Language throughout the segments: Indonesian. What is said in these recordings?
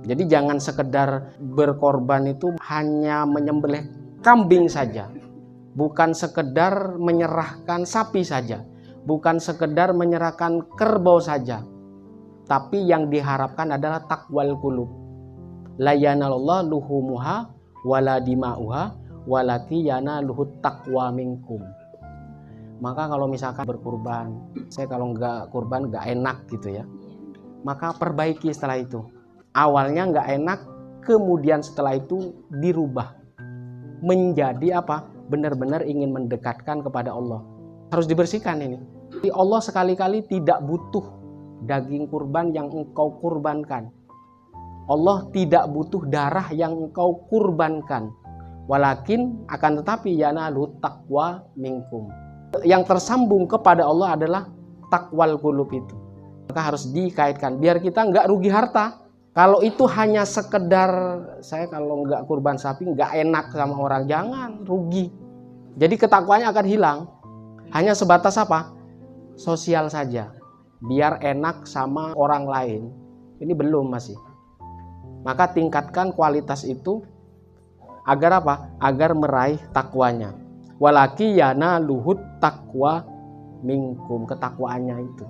Jadi jangan sekedar berkorban itu hanya menyembelih kambing saja, bukan sekedar menyerahkan sapi saja, bukan sekedar menyerahkan kerbau saja, tapi yang diharapkan adalah takwal qulub. La yanallahu luhumuha wala dima'uha walaki yanaluhut taqwa minkum. Maka kalau misalkan berkurban, saya kalau nggak kurban nggak enak gitu ya, maka perbaiki setelah itu. Awalnya nggak enak, kemudian setelah itu dirubah menjadi apa? Benar-benar ingin mendekatkan kepada Allah. Harus dibersihkan ini. Allah sekali-kali tidak butuh daging kurban yang engkau kurbankan. Allah tidak butuh darah yang engkau kurbankan. Walakin akan tetapi yanalu taqwa minkum. Yang tersambung kepada Allah adalah takwal qulub itu. Maka harus dikaitkan biar kita nggak rugi harta. Kalau itu hanya sekedar saya kalau nggak kurban sapi nggak enak sama orang, jangan, rugi. Jadi ketakwaannya akan hilang. Hanya sebatas apa? Sosial saja. Biar enak sama orang lain. Ini belum masih. Maka tingkatkan kualitas itu agar apa? Agar meraih takwanya. Walaki yana luhut takwa minkum, ketakwaannya itu.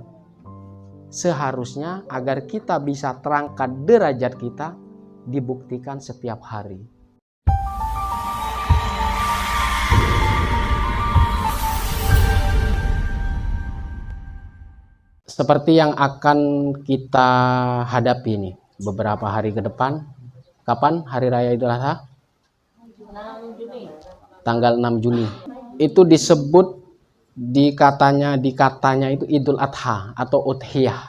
Seharusnya agar kita bisa terangkat derajat kita dibuktikan setiap hari. Seperti yang akan kita hadapi nih beberapa hari ke depan. Kapan Hari Raya Idul Adha? Tanggal 6 Juni. Itu disebut di katanya itu Idul Adha atau Udhiyah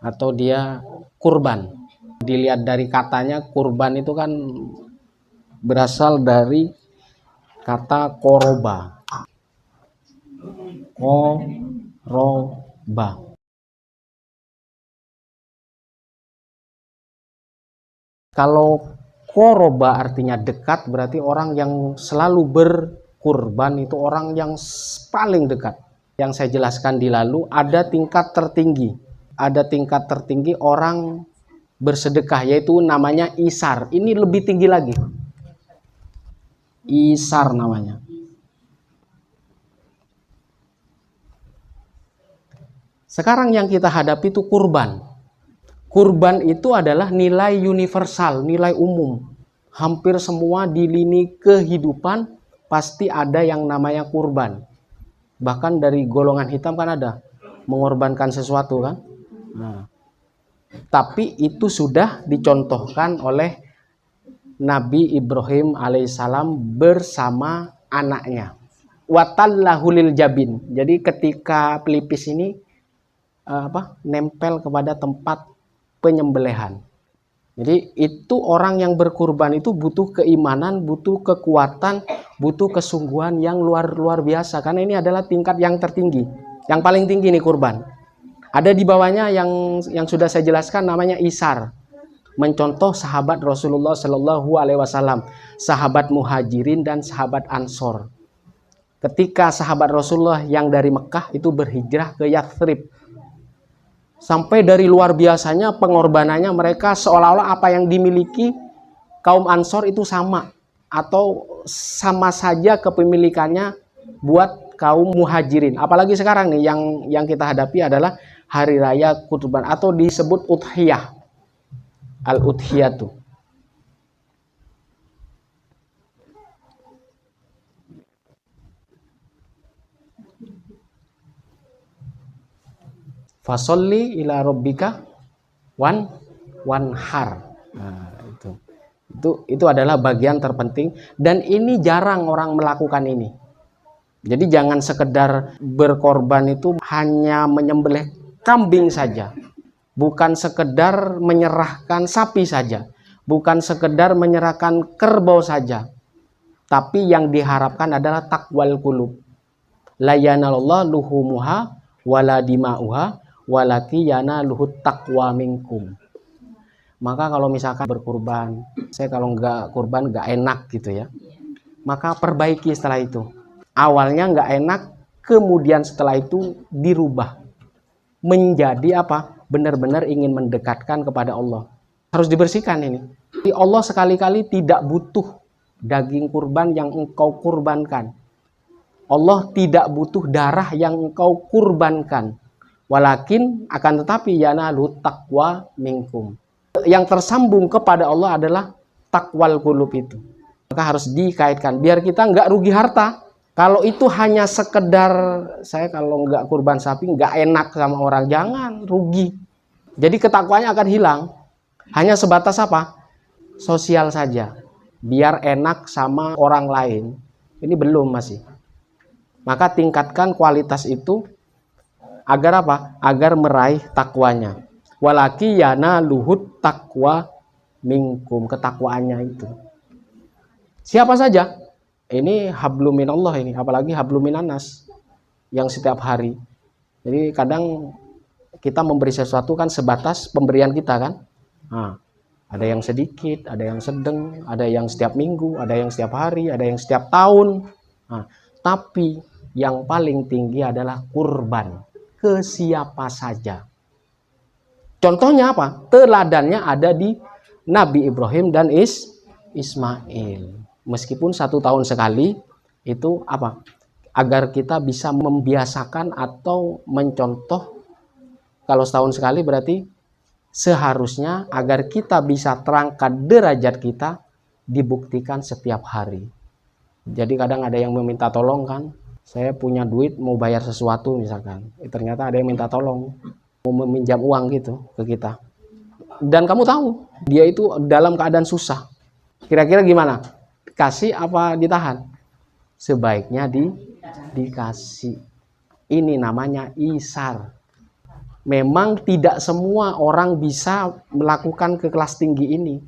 atau dia kurban. Dilihat dari katanya kurban itu kan berasal dari kata koroba. Koroba. Kalau koroba artinya dekat, berarti orang yang selalu berkurban itu orang yang paling dekat. Yang saya jelaskan di lalu, ada tingkat tertinggi. Ada tingkat tertinggi orang bersedekah, yaitu namanya isar. Ini lebih tinggi lagi. Isar namanya. Sekarang yang kita hadapi itu kurban. Kurban itu adalah nilai universal, nilai umum. Hampir semua di lini kehidupan pasti ada yang namanya kurban. Bahkan dari golongan hitam kan ada mengorbankan sesuatu kan. Nah, tapi itu sudah dicontohkan oleh Nabi Ibrahim alaihissalam bersama anaknya. Watallahulil jabin. Jadi ketika pelipis ini nempel kepada tempat penyembelihan. Jadi itu orang yang berkurban itu butuh keimanan, butuh kekuatan, butuh kesungguhan yang luar biasa. Karena ini adalah tingkat yang tertinggi, yang paling tinggi nih kurban. Ada di bawahnya yang sudah saya jelaskan namanya isar, mencontoh sahabat Rasulullah Shallallahu Alaihi Wasallam, sahabat muhajirin dan sahabat ansor. Ketika sahabat Rasulullah yang dari Mekah itu berhijrah ke Yathrib, sampai dari luar biasanya pengorbanannya mereka seolah-olah apa yang dimiliki kaum Ansor itu sama atau sama saja kepemilikannya buat kaum muhajirin. Apalagi sekarang nih yang kita hadapi adalah Hari Raya Kurban atau disebut Udhiyah. Al-Udhiyatu. Fasolli ila rabbika wanhar. Nah, itu adalah bagian terpenting dan ini jarang orang melakukan ini. Jadi jangan sekedar berkorban itu hanya menyembelih kambing saja, bukan sekedar menyerahkan sapi saja, bukan sekedar menyerahkan kerbau saja, tapi yang diharapkan adalah takwal qulub. La yanallahu luhumuha wala dima'uha walaki yanaluhut taqwa minkum. Maka kalau misalkan berkurban, saya kalau nggak kurban nggak enak gitu ya, maka perbaiki setelah itu. Awalnya nggak enak, kemudian setelah itu dirubah menjadi apa? Benar-benar ingin mendekatkan kepada Allah. Harus dibersihkan ini. Jadi Allah sekali-kali tidak butuh daging kurban yang engkau kurbankan. Allah tidak butuh darah yang engkau kurbankan. Walakin akan tetapi yanalu taqwa minkum. Yang tersambung kepada Allah adalah takwal qulub itu. Maka harus dikaitkan biar kita nggak rugi harta. Kalau itu hanya sekedar saya kalau nggak kurban sapi nggak enak sama orang, jangan, rugi. Jadi ketakwaannya akan hilang. Hanya sebatas apa? Sosial saja. Biar enak sama orang lain. Ini belum masih. Maka tingkatkan kualitas itu agar apa? Agar meraih takwanya. Walaki yana luhut takwa minkum, ketakwaannya itu. Siapa saja? Ini hablum minallah ini, apalagi hablum minanas yang setiap hari. Jadi kadang kita memberi sesuatu kan sebatas pemberian kita kan. Nah, ada yang sedikit, ada yang sedang, ada yang setiap minggu, ada yang setiap hari, ada yang setiap tahun. Nah, tapi yang paling tinggi adalah kurban ke siapa saja. Contohnya apa? Teladannya ada di Nabi Ibrahim dan Ismail. Meskipun 1 tahun sekali, itu apa? Agar kita bisa membiasakan atau mencontoh. Kalau setahun sekali berarti seharusnya agar kita bisa terangkat derajat kita dibuktikan setiap hari. Jadi kadang ada yang meminta tolong kan, saya punya duit mau bayar sesuatu misalkan, ternyata ada yang minta tolong, mau meminjam uang gitu ke kita. Dan kamu tahu dia itu dalam keadaan susah. Kira-kira gimana? Kasih apa ditahan? Sebaiknya dikasih. Ini namanya isar. Memang tidak semua orang bisa melakukan ke kelas tinggi ini.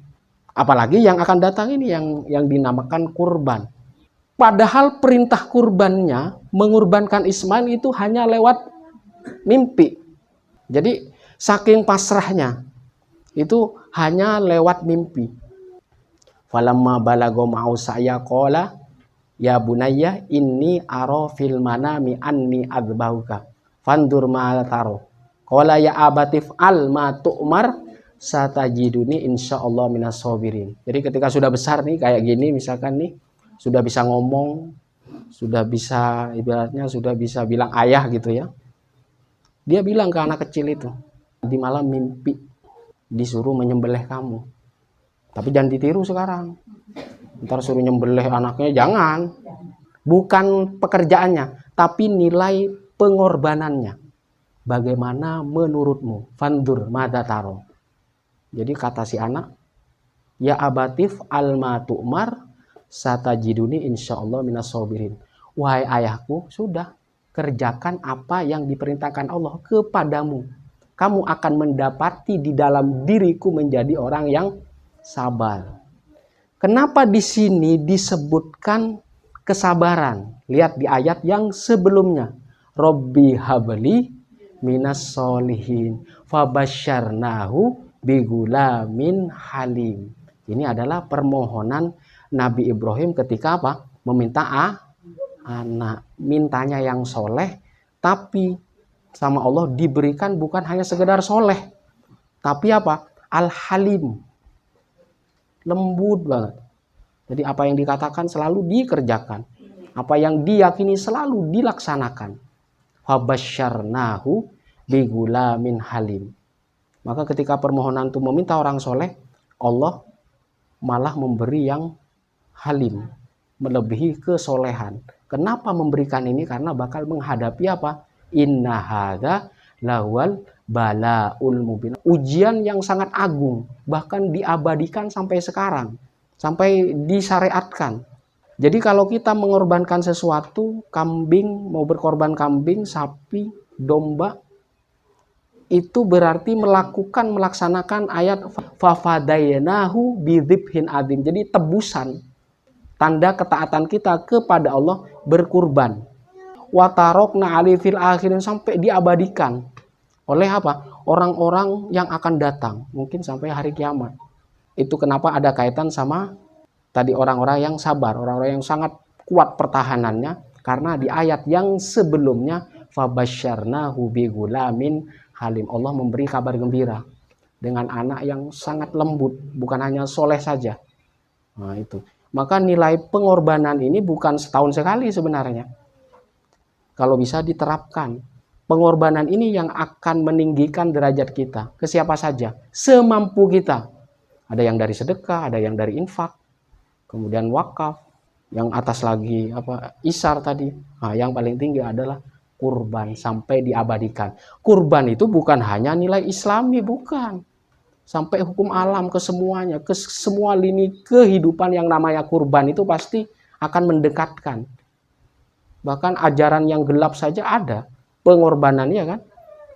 Apalagi yang akan datang ini yang dinamakan kurban. Padahal perintah kurbannya mengurbankan Ismail itu hanya lewat mimpi. Jadi saking pasrahnya itu hanya lewat mimpi. Falamma balagha ma'u saya qala ya bunayya inni ara fil manami anni adzbahuka fandur ma taro. Qala ya abatif al ma tu'mar satajiduni insyaallah minas sabirin. Jadi ketika sudah besar nih kayak gini misalkan nih, sudah bisa ngomong, sudah bisa ibaratnya sudah bisa bilang ayah gitu ya. Dia bilang ke anak kecil itu, di malam mimpi disuruh menyembelih kamu. Tapi jangan ditiru sekarang. Ntar suruh nyembelih anaknya, jangan. Bukan pekerjaannya, tapi nilai pengorbanannya. Bagaimana menurutmu? Fandur madataro. Jadi kata si anak, ya abatif alma tu'mar satajiduni insyaallah minas sabirin. Wahai ayahku, sudah kerjakan apa yang diperintahkan Allah kepadamu. Kamu akan mendapati di dalam diriku menjadi orang yang sabar. Kenapa di sini disebutkan kesabaran? Lihat di ayat yang sebelumnya. Robbi habli minas solihin fabasyarnahu bigulamin halim. Ini adalah permohonan Nabi Ibrahim ketika apa? Meminta anak. Mintanya yang soleh, tapi sama Allah diberikan bukan hanya sekedar soleh, tapi apa? Al-halim. Lembut banget. Jadi apa yang dikatakan selalu dikerjakan. Apa yang diyakini selalu dilaksanakan. Fabasyarnahu bigulamin halim. Maka ketika permohonan itu meminta orang soleh, Allah malah memberi yang halim, melebihi kesolehan. Kenapa memberikan ini? Karena bakal menghadapi apa? Inna hadza lawal balaul mubin. Ujian yang sangat agung, bahkan diabadikan sampai sekarang, sampai disyariatkan. Jadi kalau kita mengorbankan sesuatu, kambing, mau berkorban kambing, sapi, domba, itu berarti melaksanakan ayat fafadainahu bidzibhin adzim. Jadi tebusan, tanda ketaatan kita kepada Allah berkurban. Watarokna ali fil akhirin, sampai diabadikan oleh apa? Orang-orang yang akan datang, mungkin sampai hari kiamat. Itu kenapa ada kaitan sama tadi orang-orang yang sabar, orang-orang yang sangat kuat pertahanannya, karena di ayat yang sebelumnya fabasyarnahu bigulamin halim, Allah memberi kabar gembira dengan anak yang sangat lembut, bukan hanya soleh saja. Nah itu. Maka nilai pengorbanan ini bukan setahun sekali sebenarnya. Kalau bisa diterapkan. Pengorbanan ini yang akan meninggikan derajat kita. Ke siapa saja. Semampu kita. Ada yang dari sedekah, ada yang dari infak. Kemudian wakaf. Yang atas lagi isar tadi. Nah, yang paling tinggi adalah kurban sampai diabadikan. Kurban itu bukan hanya nilai islami, bukan. Sampai hukum alam ke semuanya, ke semua lini kehidupan yang namanya kurban itu pasti akan mendekatkan. Bahkan ajaran yang gelap saja ada pengorbanannya kan,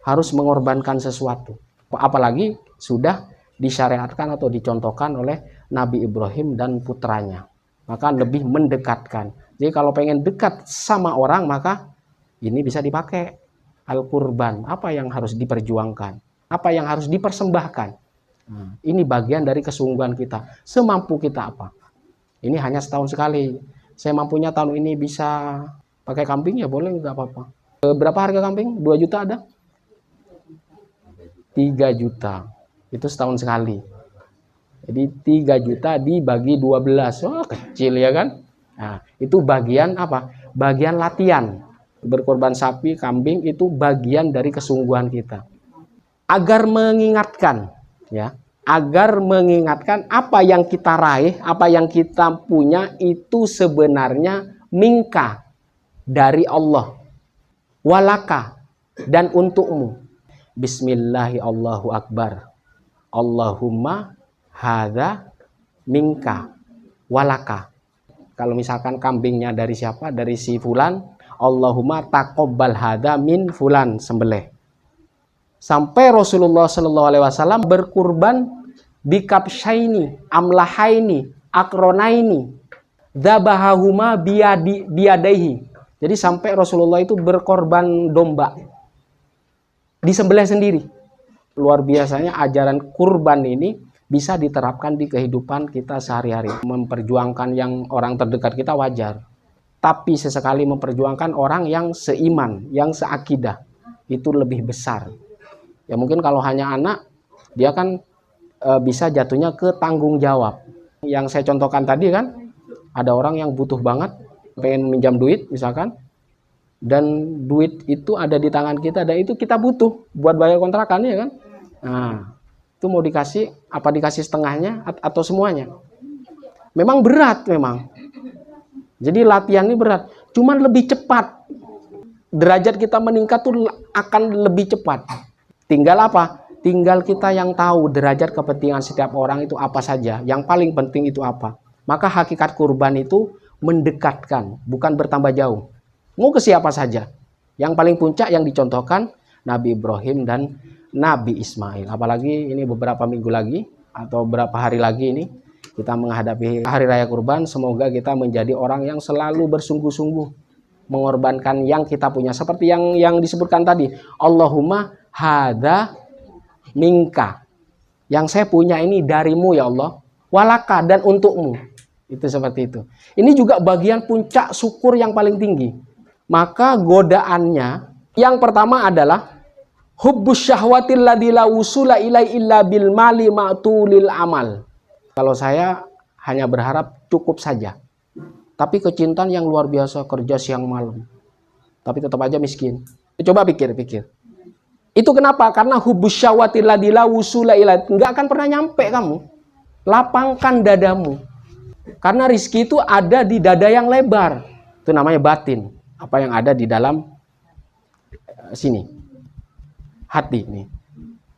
harus mengorbankan sesuatu. Apalagi sudah disyariatkan atau dicontohkan oleh Nabi Ibrahim dan putranya. Maka lebih mendekatkan. Jadi kalau pengen dekat sama orang, maka ini bisa dipakai al-kurban. Apa yang harus diperjuangkan? Apa yang harus dipersembahkan? Nah, ini bagian dari kesungguhan kita. Semampu kita apa? Ini hanya setahun sekali. Saya mampunya tahun ini bisa pakai kambing, ya boleh, nggak apa-apa. Berapa harga kambing? 2 juta ada? 3 juta. Itu setahun sekali. Jadi 3 juta dibagi 12. Oh, kecil ya kan? Nah, itu bagian apa? Bagian latihan. Berkorban sapi, kambing itu bagian dari kesungguhan kita. Agar mengingatkan, ya, agar mengingatkan apa yang kita raih, apa yang kita punya itu sebenarnya minka dari Allah, walaka, dan untukmu. Bismillahi Allahu Akbar. Allahumma hadza minka walaka. Kalau misalkan kambingnya dari siapa? Dari si fulan. Allahumma taqabbal hadza min fulan, sembelih. Sampai Rasulullah SAW berkurban bikabsyaini, amlahaini, akronaini, dzabahahuma biyadaihi. Jadi sampai Rasulullah itu berkorban domba, disembelih sendiri. Luar biasanya ajaran kurban ini bisa diterapkan di kehidupan kita sehari-hari. Memperjuangkan yang orang terdekat kita wajar, tapi sesekali memperjuangkan orang yang seiman, yang seakidah, itu lebih besar. Ya mungkin kalau hanya anak, dia kan bisa jatuhnya ke tanggung jawab. Yang saya contohkan tadi kan, ada orang yang butuh banget, pengen minjam duit misalkan, dan duit itu ada di tangan kita, dan itu kita butuh buat bayar kontrakan, ya kan. Nah, itu mau dikasih, apa dikasih setengahnya atau semuanya? Memang berat memang. Jadi latihan ini berat, cuman lebih cepat. Derajat kita meningkat tuh akan lebih cepat. Tinggal apa? Tinggal kita yang tahu derajat kepentingan setiap orang itu apa saja. Yang paling penting itu apa. Maka hakikat kurban itu mendekatkan, bukan bertambah jauh. Mau ke siapa saja. Yang paling puncak yang dicontohkan Nabi Ibrahim dan Nabi Ismail. Apalagi ini beberapa minggu lagi atau beberapa hari lagi ini kita menghadapi hari raya kurban. Semoga kita menjadi orang yang selalu bersungguh-sungguh mengorbankan yang kita punya. Seperti yang disebutkan tadi. Allahumma hadza minka. Yang saya punya ini darimu ya Allah. Walaka, dan untukmu. Itu seperti itu. Ini juga bagian puncak syukur yang paling tinggi. Maka godaannya yang pertama adalah hubbus syahwatil ladzi la usula ilai illa bil mali ma'tulil amal. Kalau saya hanya berharap cukup saja. Tapi kecintaan yang luar biasa, kerja siang malam. Tapi tetap aja miskin. Coba pikir-pikir. Itu kenapa? Karena hubbus syahwatil ladzi la usula ilai, enggak akan pernah nyampe kamu. Lapangkan dadamu. Karena rizki itu ada di dada yang lebar. Itu namanya batin. Apa yang ada di dalam sini. Hati nih.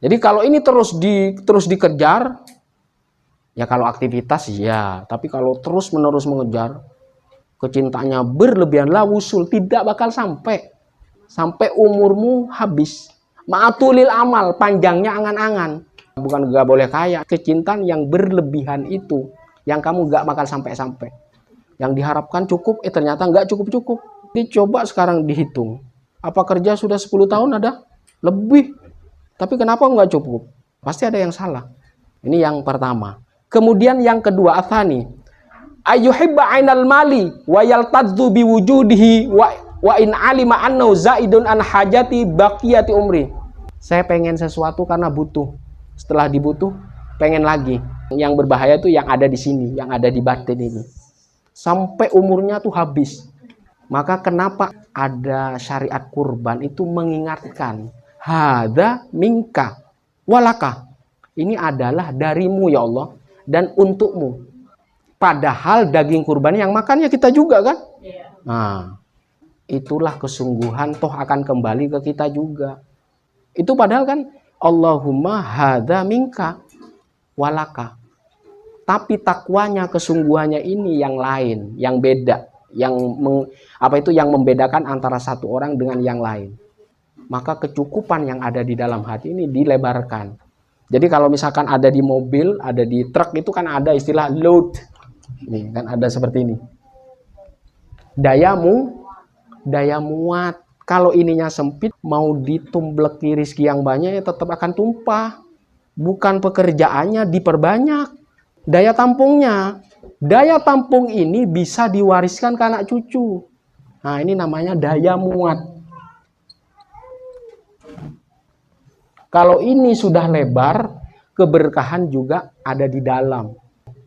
Jadi kalau ini terus dikejar, ya kalau aktivitas ya, tapi kalau terus-menerus mengejar, kecintaannya berlebihan, la wusul, tidak bakal sampai umurmu habis. Ma'atulil amal, panjangnya angan-angan. Bukan gak boleh kaya, kecintaan yang berlebihan itu yang kamu gak bakal sampai-sampai. Yang diharapkan cukup, ternyata gak cukup-cukup. Jadi coba sekarang dihitung. Apa kerja sudah 10 tahun ada? Lebih. Tapi kenapa nggak cukup? Pasti ada yang salah. Ini yang pertama. Kemudian yang kedua, athani. Ayyuhibba ainal mali wa yaltadzu biwujudihi wa in alima annahu zaidun an hajati baqiyati umri. Saya pengen sesuatu karena butuh. Setelah dibutuh, pengen lagi. Yang berbahaya itu yang ada di sini, yang ada di batin ini. Sampai umurnya tuh habis. Maka kenapa ada syariat kurban itu mengingatkan, hada minka walaka. Ini adalah darimu ya Allah dan untukmu. Padahal daging kurban yang makannya kita juga kan? Nah, itulah kesungguhan toh akan kembali ke kita juga. Itu padahal kan Allahumma hada minka walaka. Tapi takwanya, kesungguhannya ini yang lain, yang beda, yang yang membedakan antara satu orang dengan yang lain. Maka kecukupan yang ada di dalam hati ini dilebarkan. Jadi kalau misalkan ada di mobil, ada di truk itu kan ada istilah load. Nih kan ada seperti ini. Daya muat. Kalau ininya sempit, mau ditumbleki rezeki yang banyak ya tetap akan tumpah. Bukan pekerjaannya diperbanyak. Daya tampungnya. Daya tampung ini bisa diwariskan ke anak cucu. Nah, ini namanya daya muat. Kalau ini sudah lebar, keberkahan juga ada di dalam.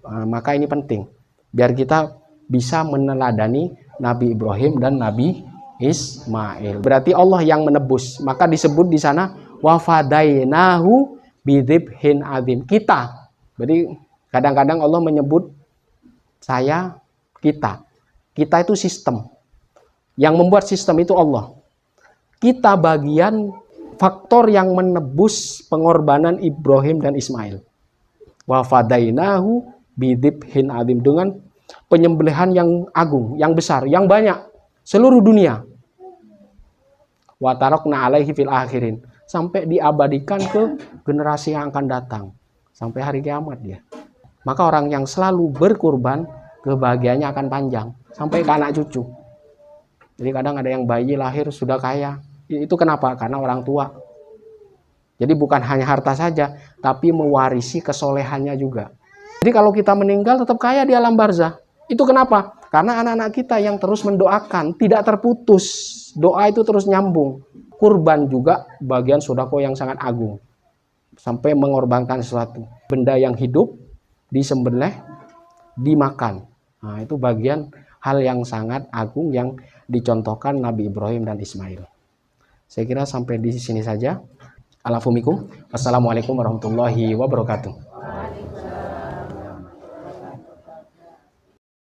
Nah, maka ini penting. Biar kita bisa meneladani Nabi Ibrahim dan Nabi Ismail. Berarti Allah yang menebus. Maka disebut di sana wafadainahu bidzibhin adzim. Kita. Berarti kadang-kadang Allah menyebut saya, kita. Kita itu sistem. Yang membuat sistem itu Allah. Kita bagian faktor yang menebus pengorbanan Ibrahim dan Ismail. Wafadainahu bidzibhin adzim, dengan penyembelihan yang agung, yang besar, yang banyak, seluruh dunia. Wa tarakna alaihi fil akhirin, sampai diabadikan ke generasi yang akan datang, sampai hari kiamat dia. Maka orang yang selalu berkurban, kebahagiaannya akan panjang sampai ke anak cucu. Jadi kadang ada yang bayi lahir sudah kaya. Itu kenapa? Karena orang tua. Jadi bukan hanya harta saja, tapi mewarisi kesolehannya juga. Jadi kalau kita meninggal tetap kaya di alam barzah. Itu kenapa? Karena anak-anak kita yang terus mendoakan, tidak terputus. Doa itu terus nyambung. Kurban juga bagian sedekah yang sangat agung. Sampai mengorbankan sesuatu. Benda yang hidup, disembelih, dimakan. Nah, itu bagian hal yang sangat agung yang dicontohkan Nabi Ibrahim dan Ismail. Saya kira sampai di sini saja. Alafumikum. Wassalamualaikum warahmatullahi wabarakatuh.